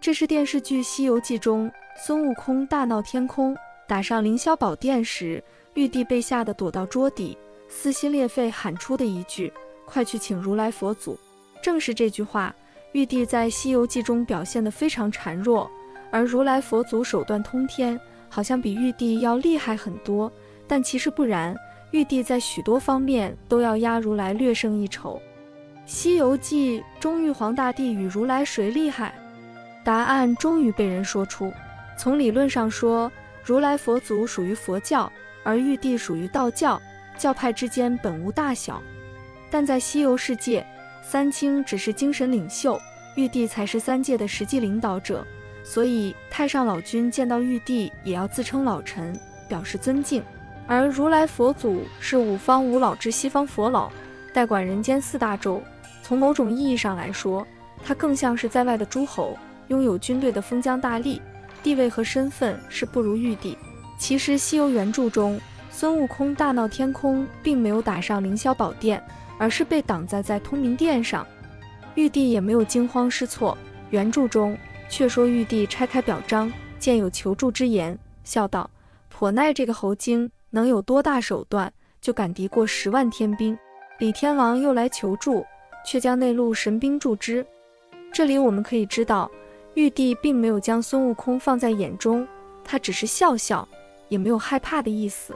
这是电视剧《西游记》中孙悟空大闹天宫，打上凌霄宝殿时，玉帝被吓得躲到桌底，撕心裂肺喊出的一句：“快去请如来佛祖。”正是这句话，玉帝在《西游记》中表现得非常孱弱，而如来佛祖手段通天，好像比玉帝要厉害很多，但其实不然，玉帝在许多方面都要压如来略胜一筹。《西游记》中玉皇大帝与如来谁厉害？答案终于被人说出。从理论上说，如来佛祖属于佛教，而玉帝属于道教，教派之间本无大小。但在西游世界，三清只是精神领袖，玉帝才是三界的实际领导者，所以太上老君见到玉帝也要自称老臣，表示尊敬。而如来佛祖是五方五老之西方佛老，代管人间四大洲，从某种意义上来说，他更像是在外的诸侯，拥有军队的封疆大吏，地位和身份是不如玉帝。其实西游原著中，孙悟空大闹天宫并没有打上凌霄宝殿，而是被挡在通明殿上，玉帝也没有惊慌失措。原著中却说玉帝拆开表彰，见有求助之言，笑道：“颇奈这个猴精能有多大手段，就敢敌过10万天兵。”李天王又来求助，却将内陆神兵助之。这里我们可以知道，玉帝并没有将孙悟空放在眼中，他只是笑笑，也没有害怕的意思。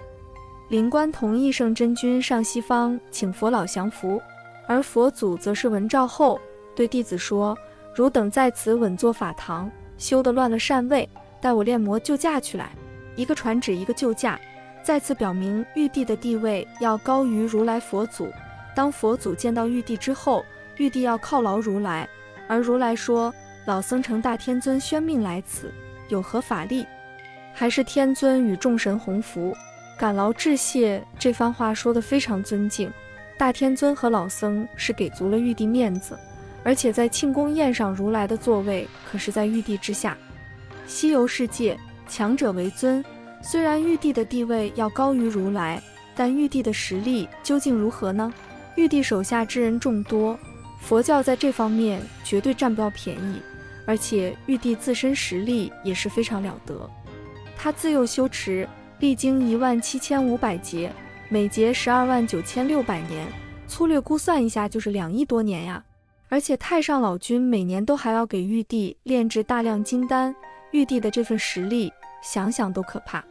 灵官同意圣真君上西方请佛老降服，而佛祖则是闻诏后对弟子说：“汝等在此稳坐法堂，修得乱了禅位，待我炼魔救驾去来。”一个传旨，一个救驾，再次表明玉帝的地位要高于如来佛祖。当佛祖见到玉帝之后，玉帝要犒劳如来，而如来说：“老僧承大天尊宣命来此，有何法力？还是天尊与众神洪福，感劳致谢。”这番话说得非常尊敬，大天尊和老僧是给足了玉帝面子，而且在庆功宴上，如来的座位可是在玉帝之下。西游世界，强者为尊，虽然玉帝的地位要高于如来，但玉帝的实力究竟如何呢？玉帝手下之人众多，佛教在这方面绝对占不到便宜，而且玉帝自身实力也是非常了得。他自幼修持，历经17500劫，每劫129600年，粗略估算一下就是2亿多年呀。而且太上老君每年都还要给玉帝炼制大量金丹，玉帝的这份实力想想都可怕。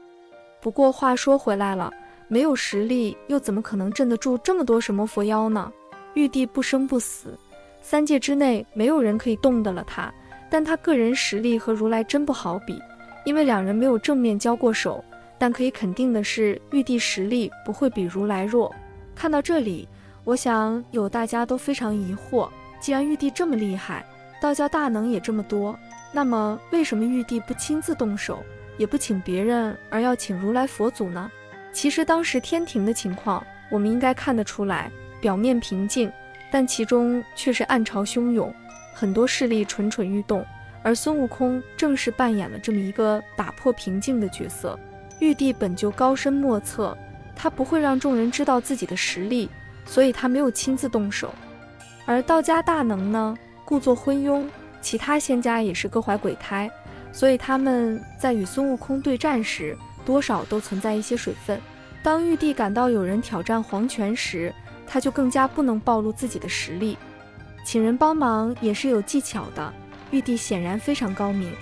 不过话说回来了，没有实力又怎么可能镇得住这么多什么佛妖呢？玉帝不生不死，三界之内没有人可以动得了他，但他个人实力和如来真不好比，因为两人没有正面交过手。但可以肯定的是，玉帝实力不会比如来弱。看到这里，我想有大家都非常疑惑，既然玉帝这么厉害，道教大能也这么多，那么为什么玉帝不亲自动手，也不请别人，而要请如来佛祖呢？其实当时天庭的情况我们应该看得出来，表面平静，但其中却是暗潮汹涌，很多势力蠢蠢欲动，而孙悟空正是扮演了这么一个打破平静的角色。玉帝本就高深莫测，他不会让众人知道自己的实力，所以他没有亲自动手。而道家大能呢，故作昏庸，其他仙家也是各怀鬼胎，所以他们在与孙悟空对战时，多少都存在一些水分。当玉帝感到有人挑战皇权时，他就更加不能暴露自己的实力。请人帮忙也是有技巧的，玉帝显然非常高明。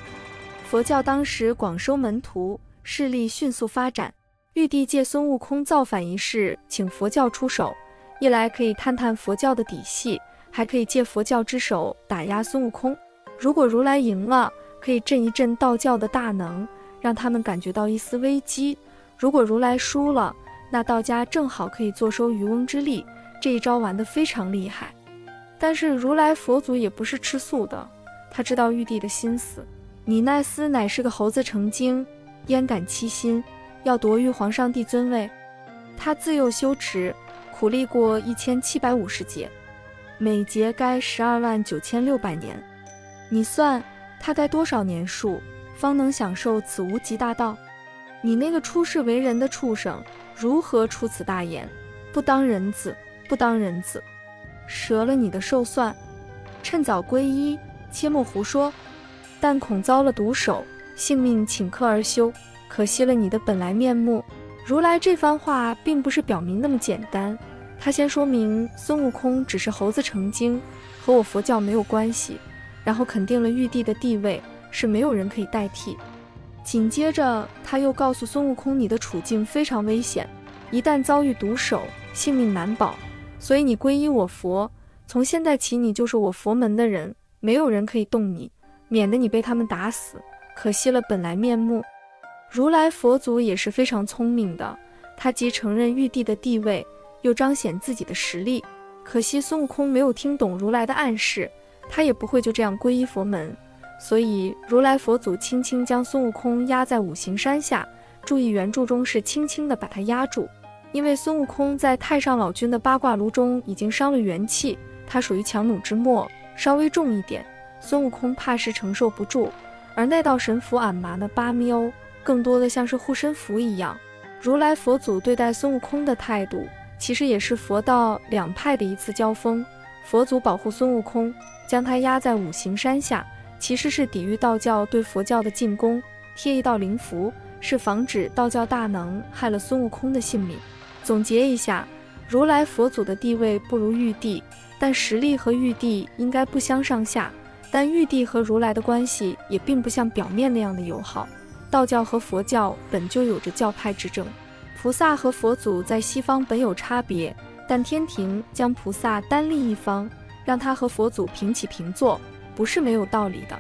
佛教当时广收门徒，势力迅速发展。玉帝借孙悟空造反一事请佛教出手，一来可以探探佛教的底细，还可以借佛教之手打压孙悟空。如果如来赢了，可以震一震道教的大能，让他们感觉到一丝危机。如果如来输了，那道家正好可以坐收渔翁之利，这一招玩得非常厉害。但是如来佛祖也不是吃素的，他知道玉帝的心思，你那厮乃是个猴子成精，焉敢欺心，要夺玉皇上帝尊位。他自幼修持，苦历过1750劫，每劫该129600年，你算他该多少年数，方能享受此无极大道？你那个出世为人的畜生，如何出此大言？不当人子，不当人子，折了你的寿算！趁早皈依，切莫胡说。但恐遭了毒手，性命顷刻而休，可惜了你的本来面目。如来这番话并不是表明那么简单，他先说明孙悟空只是猴子成精，和我佛教没有关系，然后肯定了玉帝的地位是没有人可以代替。紧接着他又告诉孙悟空，你的处境非常危险，一旦遭遇毒手，性命难保，所以你皈依我佛，从现在起你就是我佛门的人，没有人可以动你，免得你被他们打死，可惜了本来面目。如来佛祖也是非常聪明的，他既承认玉帝的地位，又彰显自己的实力。可惜孙悟空没有听懂如来的暗示，他也不会就这样皈依佛门，所以如来佛祖轻轻将孙悟空压在五行山下，注意原著中是轻轻地把他压住，因为孙悟空在太上老君的八卦炉中已经伤了元气，他属于强弩之末，稍微重一点，孙悟空怕是承受不住。而那道神符俺麻的巴咪欧更多的像是护身符一样。如来佛祖对待孙悟空的态度，其实也是佛道两派的一次交锋。佛祖保护孙悟空，将他压在五行山下，其实是抵御道教对佛教的进攻，贴一道灵符，是防止道教大能害了孙悟空的性命。总结一下，如来佛祖的地位不如玉帝，但实力和玉帝应该不相上下，但玉帝和如来的关系也并不像表面那样的友好。道教和佛教本就有着教派之争，菩萨和佛祖在西方本有差别，但天庭将菩萨单立一方，让他和佛祖平起平坐，不是没有道理的。